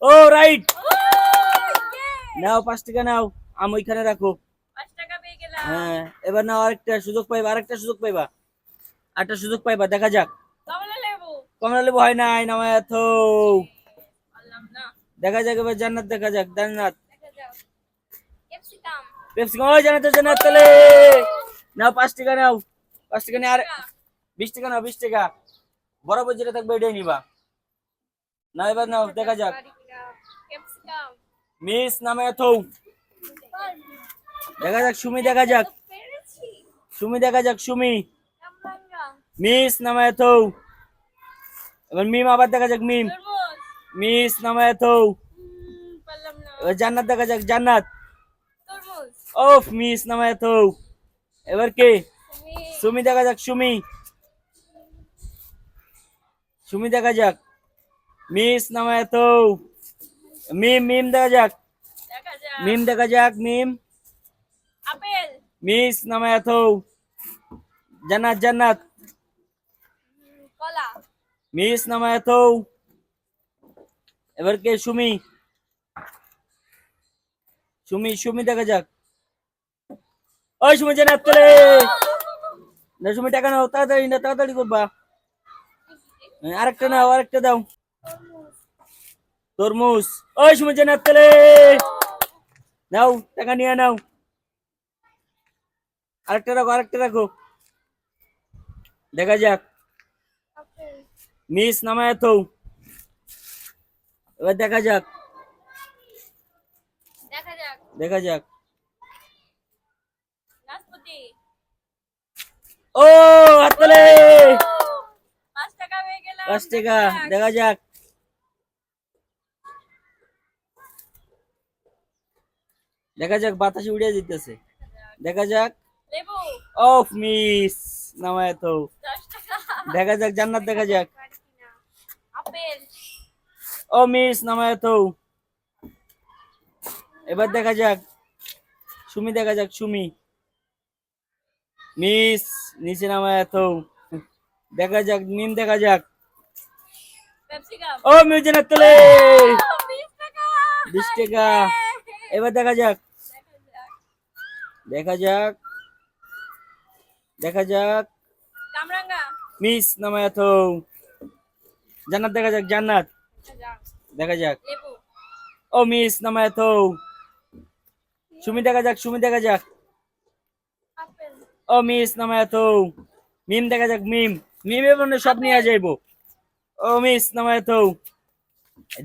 ও right. নাও 5 টাকা নাও, আম ওইখানে রাখো। 5 টাকা পেয়ে গেলাম। হ্যাঁ, এবার নাও আরেকটা সুযোগ পাইবা, আরেকটা সুযোগ পাইবা, আরেকটা সুযোগ পাইবা, দেখা যাক। কমলা লেবু। কমলা লেবু হয় নাই, নামায় থো। বললাম না। দেখা যাক এবার জান্নাত, দেখা যাক জান্নাত। দেখা যাও। ক্যাপসিকাম। পেপসি ওই জান্নাত, জান্নাত চলে। নাও 5 টাকা নাও, 5 টাকা নিয়ে আর 20 টাকা নাও, 20 টাকা বরাবর যেটা থাকবে এটাই নিবা। না এবার নাও, দেখা যাক। ক্যাপসিকাম। মিস নামায় থো। দেখা যাক সুমি, দেখা যাক পেরেছি। সুমি, দেখা যাক সুমি। কামরাঙ্গা। মিস নামায় থো। এবার মিম আবার দেখা যাক, মিম। তরমুজ। মিস নামায় থো। বললাম না। এবার জান্নাত দেখা যাক, জান্নাত। তরমুজ। ওফ, মিস নামায় থো। এবার কে? তুমি। সুমি দেখা যাক, সুমি। সুমি দেখা যাক। মিস নামায় থো। মিম, মিম দেখা যাক। দেখা যাক। মিম দেখা যাক, মিম। আপেল। মিস নামায় থো। জান্নাত, জান্নাত। কলা। মিস নামায় থো। এবার কে? সুমি। সুমি, সুমি দেখা যাক। ওই সুমি, জান্নাত চলে। না সুমি, টাকা নাও, তাড়াতাড়ি না, তাড়াতাড়ি করবা। আরেকটা নাও, আরেকটা দাও। তরমুজ। তরমুজ। ওই সুমি, জান্নাত চলে। নাও, টাকা নিয়ে নাও। আরেকটা রাখো, আরেকটা রাখো, দেখা যাক। আপেল। মিস নামায় থো। এবার দেখা যাক, দেখা যাক। দেখা যাক। নাশপাতি। ও হাততালি। 5 টাকা পেয়ে গেলাম। 5 টাকা, দেখা যাক। দেখা যাক, বাতাসে উড়ে যেতেছে, দেখা যাক। লেবু। অফ, মিস নামায় থো। 10 টাকা। দেখা যাক, জান্নাত দেখা যাক। আপেল। ও মিস নামায় থো। এবার দেখা যাক, সুমি দেখা যাক, সুমি। মিস নিচে নামায় থো। দেখা যাক, মিম দেখা যাক। ক্যাপসিকাম। ও মিস, জান্নাত চলে। 20 টাকা। 20 টাকা। এবার দেখা যাক, দেখা যাক। দেখা যাক, দেখা যাক। কামরাঙ্গা। মিস নামায় থো। জান্নাত দেখা যাক, জান্নাত দেখা যাক। দেখা যাক। লেবু। ও মিস নামায় থো। সুমি দেখা যাক, সুমি দেখা যাক। আপেল। ও মিস নামায় থো। মিম দেখা যাক, মিম। মিমে মনে হয় সব নিয়ে যাইবো। ও মিস নামায় থো।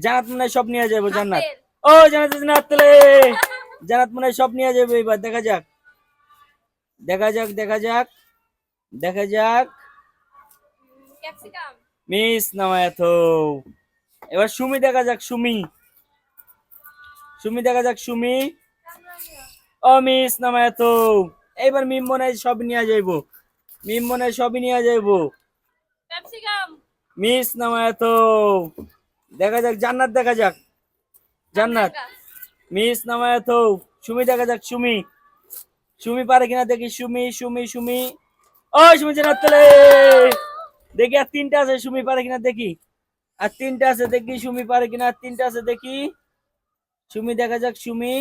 জান্নাত মনে হয় সব নিয়ে যাইবো, জান্নাত। আপেল। ও জান্নাত, জান্নাত চলে। জান্নাত মনে হয় সব নিয়ে যাইবো এবার, দেখা যাক, দেখা যাক, দেখা যাক, দেখা যাক। ক্যাপসিকাম। মিস নামায় থো। এবার সুমি দেখা যাক, সুমি। সুমি দেখা যাক, সুমি। কামরাঙ্গা। ও মিস নামায় থো। এইবার মিম মনে হয় সব নিয়ে যাইবো, মিম মনে হয় সবই নিয়ে যাইবো। ক্যাপসিকাম। মিস নামায় থো। দেখা যাক, জান্নাত দেখা যাক, জান্নাত। কামরাঙ্গা। মিস নামায় থো। সুমি দেখা যাক, সুমি। সুমি পারে কিনা দেখি, সুমি, সুমি, সুমি। ও সুমি, জান্নাত চলে। দেখি আর 3টা আছে, সুমি পারে কিনা দেখি। আর 3টা আছে, দেখি সুমি পারে কিনা, আর 3টা আছে দেখি। সুমি দেখা যাক, সুমি।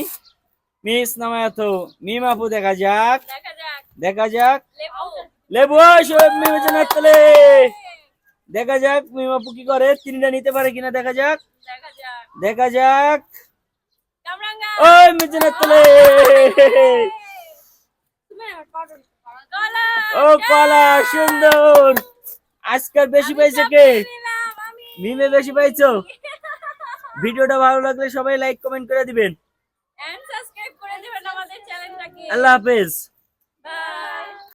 মিস নামায় থো। মিম আপু দেখা যাক, দেখা যাক। দেখা যাক। লেবু। লেবু। ওই সব মিম জান্নাত চলে। দেখা যাক মিম আপু কি করে, 3টা নিতে পারে কিনা, দেখা যাক, দেখা যাক। দেখা যাক। কামরাঙ্গা। ওই মিজানাত চলে। কলা। ও কলা, সুন্দর। আজকাল বেশি পাইছে কে? নিলাম আমি। মিমে বেশি পাইছো। ভিডিওটা ভালো লাগলে সবাই লাইক কমেন্ট করে দিবেন। এন্ড সাবস্ক্রাইব করে দিবেন আমাদের চ্যানেলটাকে। আল্লাহ হাফেজ।